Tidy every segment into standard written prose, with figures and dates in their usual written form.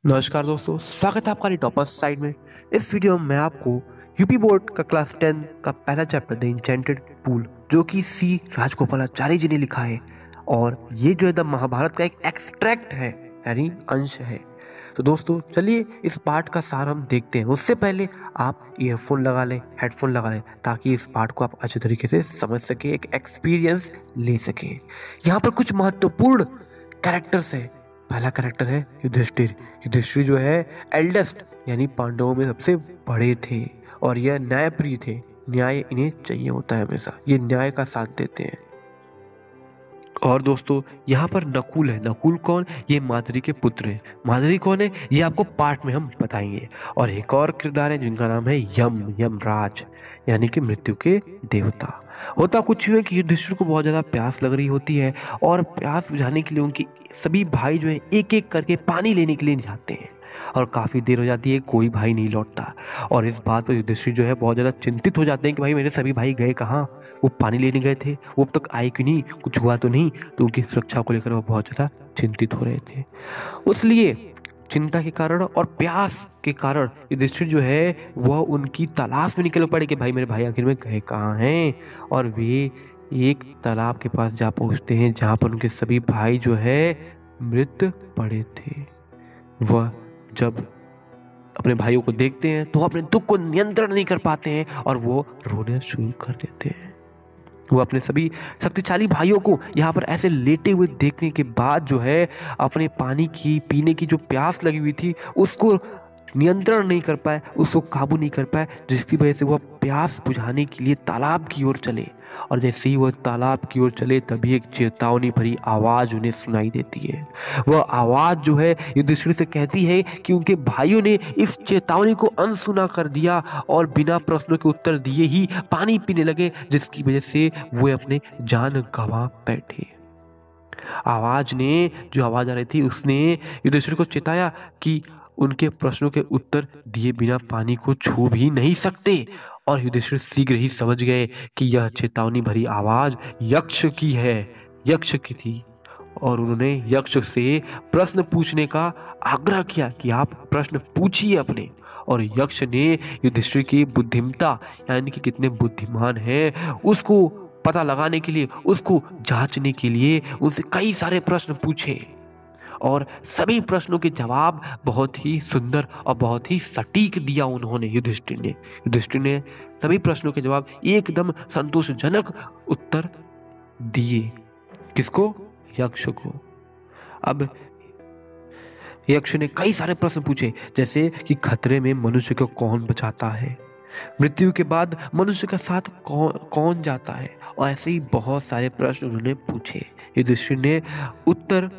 नमस्कार दोस्तों, स्वागत है आपका टॉपर्स साइड में। इस वीडियो में मैं आपको यूपी बोर्ड का क्लास 10 का पहला चैप्टर द इंचेंटेड पूल जो कि सी राजगोपालाचारी जी ने लिखा है, और ये जो है द महाभारत का एक एक्सट्रैक्ट है, यानी अंश है। तो दोस्तों चलिए इस पार्ट का सार हम देखते हैं। उससे पहले आप ईयरफोन लगा लें, हेडफोन लगा लें, ताकि इस पार्ट को आप अच्छे तरीके से समझ सकें, एक एक्सपीरियंस ले सकें। यहाँ पर कुछ महत्वपूर्ण कैरेक्टर्स हैं। पहला कैरेक्टर है युधिष्ठिर। युधिष्ठिर जो है एल्डेस्ट, यानी पांडवों में सबसे बड़े थे, और यह न्यायप्रिय थे। न्याय इन्हें चाहिए होता है हमेशा, ये न्याय का साथ देते हैं। और दोस्तों यहाँ पर नकुल है। नकुल कौन? ये माद्री के पुत्र हैं। माद्री कौन है ये आपको पार्ट में हम बताएंगे। और एक और किरदार है जिनका नाम है यमराज, यानी कि मृत्यु के देवता। होता कुछ यूँ है कि युधिष्ठिर को बहुत ज़्यादा प्यास लग रही होती है, और प्यास बुझाने के लिए उनकी सभी भाई जो है एक एक करके पानी लेने के लिए जाते हैं, और काफ़ी देर हो जाती है, कोई भाई नहीं लौटता। और इस बात पर युधिष्ठिर जो है बहुत ज़्यादा चिंतित हो जाते हैं कि भाई मेरे सभी भाई गए कहाँ, वो पानी लेने गए थे, वो अब तक आए क्यों नहीं, कुछ हुआ तो नहीं। तो उनकी सुरक्षा को लेकर वो बहुत ज़्यादा चिंतित हो रहे थे। उसलिए चिंता के कारण और प्यास के कारण युधिष्ठिर जो है वह उनकी तलाश में निकल पड़े कि भाई मेरे भाई आखिर में गए कहाँ हैं। और वे एक तालाब के पास जा पहुँचते हैं जहाँ पर उनके सभी भाई जो है मृत पड़े थे। वह जब अपने भाइयों को देखते हैं तो अपने दुख को नियंत्रण नहीं कर पाते हैं, और वो रोना शुरू कर देते हैं। वो अपने सभी शक्तिशाली भाइयों को यहाँ पर ऐसे लेटे हुए देखने के बाद जो है अपने पानी की पीने की जो प्यास लगी हुई थी उसको नियंत्रण नहीं कर पाए, उसको काबू नहीं कर पाए, जिसकी वजह से वह प्यास बुझाने के लिए तालाब की ओर चले। और जैसे ही वह तालाब की ओर चले तभी एक चेतावनी भरी आवाज़ उन्हें सुनाई देती है। वह आवाज़ जो है युधिष्ठिर से कहती है कि उनके भाइयों ने इस चेतावनी को अनसुना कर दिया और बिना प्रश्नों के उत्तर दिए ही पानी पीने लगे, जिसकी वजह से वे अपने जान गंवा बैठे। आवाज़ ने जो आवाज़ आ रही थी उसने युधिष्ठिर को चेताया कि उनके प्रश्नों के उत्तर दिए बिना पानी को छू भी नहीं सकते। और युधिष्ठिर शीघ्र ही समझ गए कि यह चेतावनी भरी आवाज़ यक्ष की है, यक्ष की थी। और उन्होंने यक्ष से प्रश्न पूछने का आग्रह किया कि आप प्रश्न पूछिए अपने। और यक्ष ने युधिष्ठिर की बुद्धिमता, यानी कि कितने बुद्धिमान हैं, उसको पता लगाने के लिए, उसको जांचने के लिए उनसे कई सारे प्रश्न पूछे। और सभी प्रश्नों के जवाब बहुत ही सुंदर और बहुत ही सटीक दिया उन्होंने। युधिष्ठिर ने सभी प्रश्नों के जवाब एकदम संतोषजनक उत्तर दिए। किसको? यक्ष को। अब यक्ष ने कई सारे प्रश्न पूछे, जैसे कि खतरे में मनुष्य को कौन बचाता है, मृत्यु के बाद मनुष्य का साथ कौन जाता है, और ऐसे ही बहुत सारे प्रश्न उन्होंने पूछे। युधिष्ठिर ने उत्तर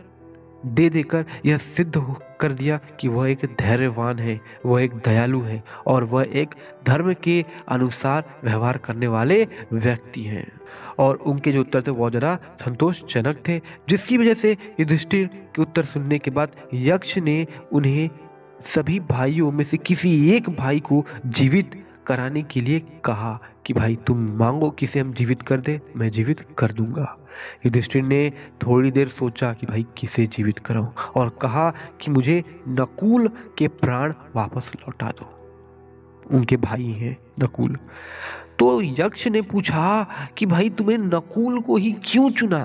दे देकर यह सिद्ध कर दिया कि वह एक धैर्यवान है, वह एक दयालु है, और वह एक धर्म के अनुसार व्यवहार करने वाले व्यक्ति हैं। और उनके जो उत्तर थे बहुत ज़्यादा संतोषजनक थे, जिसकी वजह से युधिष्ठिर के उत्तर सुनने के बाद यक्ष ने उन्हें सभी भाइयों में से किसी एक भाई को जीवित कराने के लिए कहा कि भाई तुम मांगो किसे हम जीवित कर दे, मैं जीवित कर दूंगा। युधिष्ठिर ने थोड़ी देर सोचा कि भाई किसे जीवित कराऊं, और कहा कि मुझे नकुल के प्राण वापस लौटा दो। उनके भाई हैं नकुल। तो यक्ष ने पूछा कि भाई तुम्हें नकुल को ही क्यों चुना?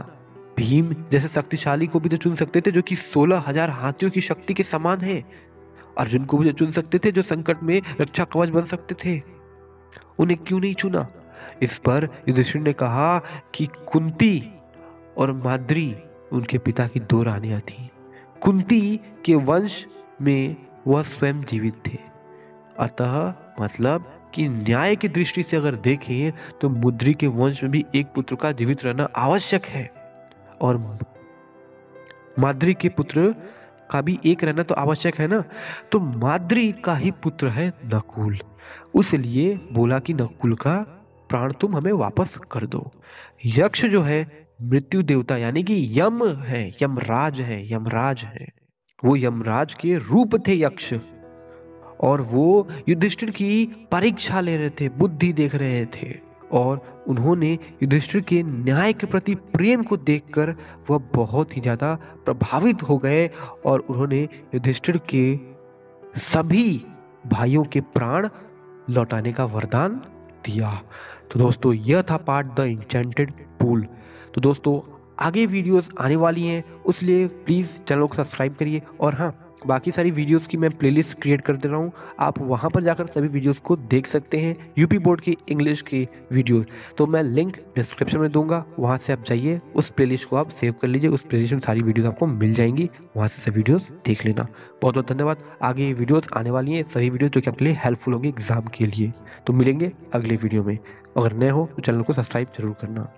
भीम जैसे शक्तिशाली को भी तो चुन सकते थे, जो कि 16,000 हाथियों की शक्ति के समान है। अर्जुन को भी तो चुन सकते थे, जो संकट में रक्षा कवच बन सकते थे। उन्हें क्यों नहीं चुना? इस पर युधिष्ठिर ने कहा कि कुंती और माद्री उनके पिता की 2 रानियां थीं। कुंती के वंश में वह स्वयं जीवित थे, अतः मतलब कि न्याय की दृष्टि से अगर देखें तो मुद्री के वंश में भी एक पुत्र का जीवित रहना आवश्यक है, और माद्री के पुत्र का भी एक रहना तो आवश्यक है ना। तो माद्री का ही पुत्र है नकुल, उसलिए बोला कि नकुल का प्राण तुम हमें वापस कर दो। यक्ष जो है मृत्यु देवता, यानी कि यम है, यमराज है। वो यमराज के रूप थे यक्ष, और वो युधिष्ठिर की परीक्षा ले रहे थे, बुद्धि देख रहे थे। और उन्होंने युधिष्ठिर के न्याय के प्रति प्रेम को देखकर वह बहुत ही ज़्यादा प्रभावित हो गए, और उन्होंने युधिष्ठिर के सभी भाइयों के प्राण लौटाने का वरदान दिया। तो दोस्तों यह था पार्ट द इंचेंटेड पूल। तो दोस्तों आगे वीडियोस आने वाली हैं, उसलिए प्लीज़ चैनल को सब्सक्राइब करिए। और हाँ, बाकी सारी वीडियोस की मैं प्लेलिस्ट क्रिएट कर दे रहा हूँ, आप वहाँ पर जाकर सभी वीडियोस को देख सकते हैं, यूपी बोर्ड की इंग्लिश की वीडियोस। तो मैं लिंक डिस्क्रिप्शन में दूंगा, वहाँ से आप जाइए, उस प्लेलिस्ट को आप सेव कर लीजिए। उस प्लेलिस्ट में सारी वीडियोस आपको मिल जाएंगी, वहाँ से सब वीडियोस देख लेना। बहुत बहुत धन्यवाद। आगे वीडियोस आने वाली हैं, सभी वीडियो जो कि आपके लिए हेल्पफुल होंगी एग्जाम के लिए। तो मिलेंगे अगले वीडियो में। अगर नए हो तो चैनल को सब्सक्राइब जरूर करना।